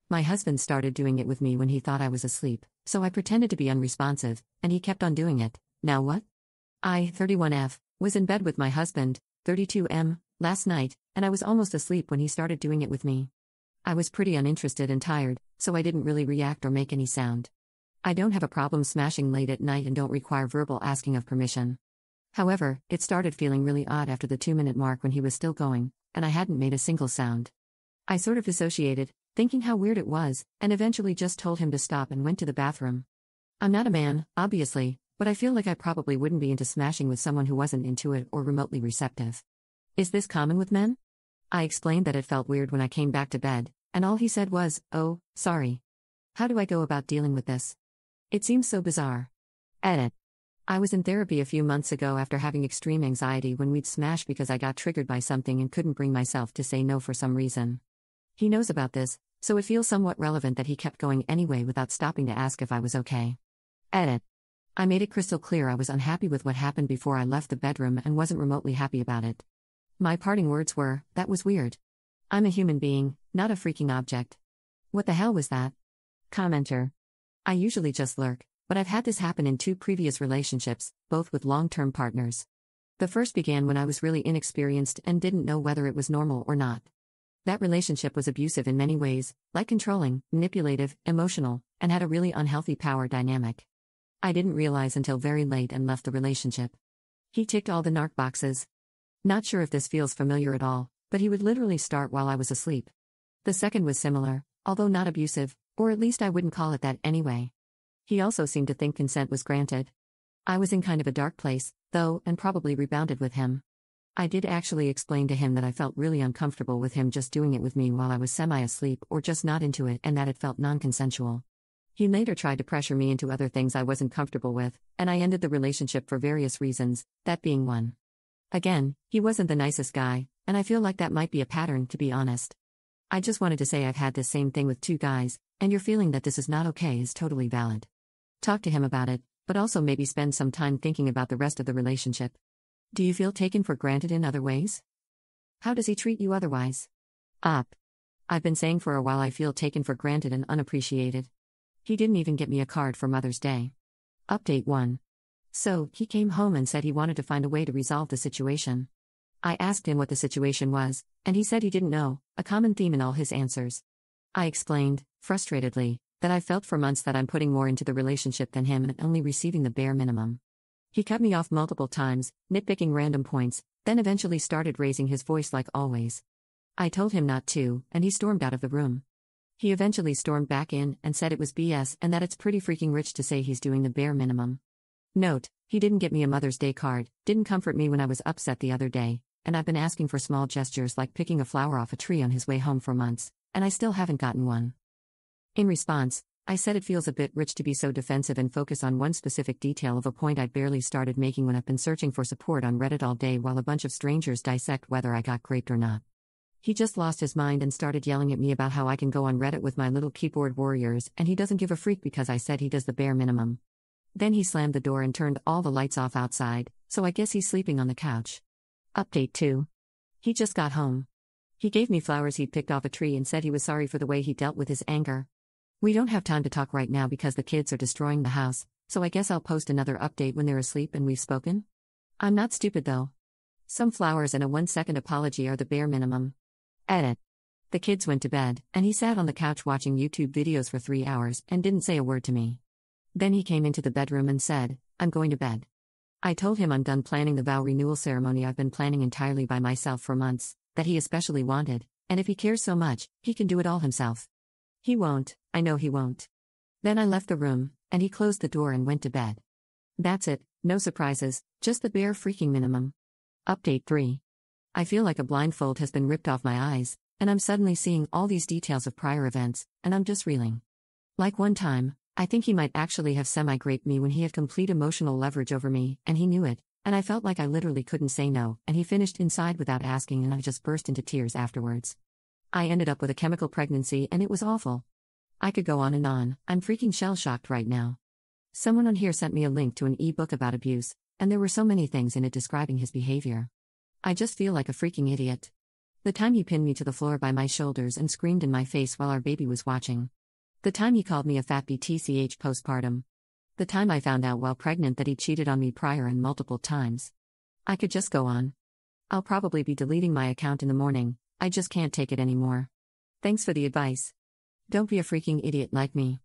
My husband started doing it with me when he thought I was asleep, so I pretended to be unresponsive, and he kept on doing it. Now what? I, 31F, was in bed with my husband, 32M, last night, and I was almost asleep when he started doing it with me. I was pretty uninterested and tired, so I didn't really react or make any sound. I don't have a problem smashing late at night and don't require verbal asking of permission. However, it started feeling really odd after the 2-minute mark when he was still going, and I hadn't made a single sound. I sort of dissociated, thinking how weird it was, and eventually just told him to stop and went to the bathroom. I'm not a man, obviously, but I feel like I probably wouldn't be into smashing with someone who wasn't into it or remotely receptive. Is this common with men? I explained that it felt weird when I came back to bed, and all he said was, "Oh, sorry. How do I go about dealing with this? It seems so bizarre." Edit. I was in therapy a few months ago after having extreme anxiety when we'd smash because I got triggered by something and couldn't bring myself to say no for some reason. He knows about this, so it feels somewhat relevant that he kept going anyway without stopping to ask if I was okay. Edit. I made it crystal clear I was unhappy with what happened before I left the bedroom and wasn't remotely happy about it. My parting words were, "That was weird. I'm a human being, not a freaking object." What the hell was that? Commenter. I usually just lurk, but I've had this happen in 2 previous relationships, both with long-term partners. The first began when I was really inexperienced and didn't know whether it was normal or not. That relationship was abusive in many ways, like controlling, manipulative, emotional, and had a really unhealthy power dynamic. I didn't realize until very late and left the relationship. He ticked all the narc boxes. Not sure if this feels familiar at all, but he would literally start while I was asleep. The second was similar, although not abusive, or at least I wouldn't call it that anyway. He also seemed to think consent was granted. I was in kind of a dark place, though, and probably rebounded with him. I did actually explain to him that I felt really uncomfortable with him just doing it with me while I was semi-asleep or just not into it and that it felt non-consensual. He later tried to pressure me into other things I wasn't comfortable with, and I ended the relationship for various reasons, that being one. Again, he wasn't the nicest guy, and I feel like that might be a pattern, to be honest. I just wanted to say I've had this same thing with 2 guys, and your feeling that this is not okay is totally valid. Talk to him about it, but also maybe spend some time thinking about the rest of the relationship. Do you feel taken for granted in other ways? How does he treat you otherwise? Up. I've been saying for a while I feel taken for granted and unappreciated. He didn't even get me a card for Mother's Day. Update 1. So, he came home and said he wanted to find a way to resolve the situation. I asked him what the situation was, and he said he didn't know, a common theme in all his answers. I explained, frustratedly, that I felt for months that I'm putting more into the relationship than him and only receiving the bare minimum. He cut me off multiple times, nitpicking random points, then eventually started raising his voice like always. I told him not to, and he stormed out of the room. He eventually stormed back in and said it was BS and that it's pretty freaking rich to say he's doing the bare minimum. Note, he didn't get me a Mother's Day card, didn't comfort me when I was upset the other day, and I've been asking for small gestures like picking a flower off a tree on his way home for months, and I still haven't gotten one. In response, I said it feels a bit rich to be so defensive and focus on one specific detail of a point I'd barely started making when I've been searching for support on Reddit all day while a bunch of strangers dissect whether I got raped or not. He just lost his mind and started yelling at me about how I can go on Reddit with my little keyboard warriors and he doesn't give a freak because I said he does the bare minimum. Then he slammed the door and turned all the lights off outside, so I guess he's sleeping on the couch. Update 2. He just got home. He gave me flowers he'd picked off a tree and said he was sorry for the way he dealt with his anger. We don't have time to talk right now because the kids are destroying the house, so I guess I'll post another update when they're asleep and we've spoken. I'm not stupid though. Some flowers and a 1-second apology are the bare minimum. Edit. The kids went to bed, and he sat on the couch watching YouTube videos for 3 hours and didn't say a word to me. Then he came into the bedroom and said, "I'm going to bed." I told him I'm done planning the vow renewal ceremony I've been planning entirely by myself for months, that he especially wanted, and if he cares so much, he can do it all himself. He won't, I know he won't. Then I left the room, and he closed the door and went to bed. That's it, no surprises, just the bare freaking minimum. Update 3. I feel like a blindfold has been ripped off my eyes, and I'm suddenly seeing all these details of prior events, and I'm just reeling. Like one time, I think he might actually have semi-raped me when he had complete emotional leverage over me, and he knew it, and I felt like I literally couldn't say no, and he finished inside without asking and I just burst into tears afterwards. I ended up with a chemical pregnancy and it was awful. I could go on and on, I'm freaking shell-shocked right now. Someone on here sent me a link to an e-book about abuse, and there were so many things in it describing his behavior. I just feel like a freaking idiot. The time he pinned me to the floor by my shoulders and screamed in my face while our baby was watching. The time he called me a fat BTCH postpartum. The time I found out while pregnant that he cheated on me prior and multiple times. I could just go on. I'll probably be deleting my account in the morning, I just can't take it anymore. Thanks for the advice. Don't be a freaking idiot like me.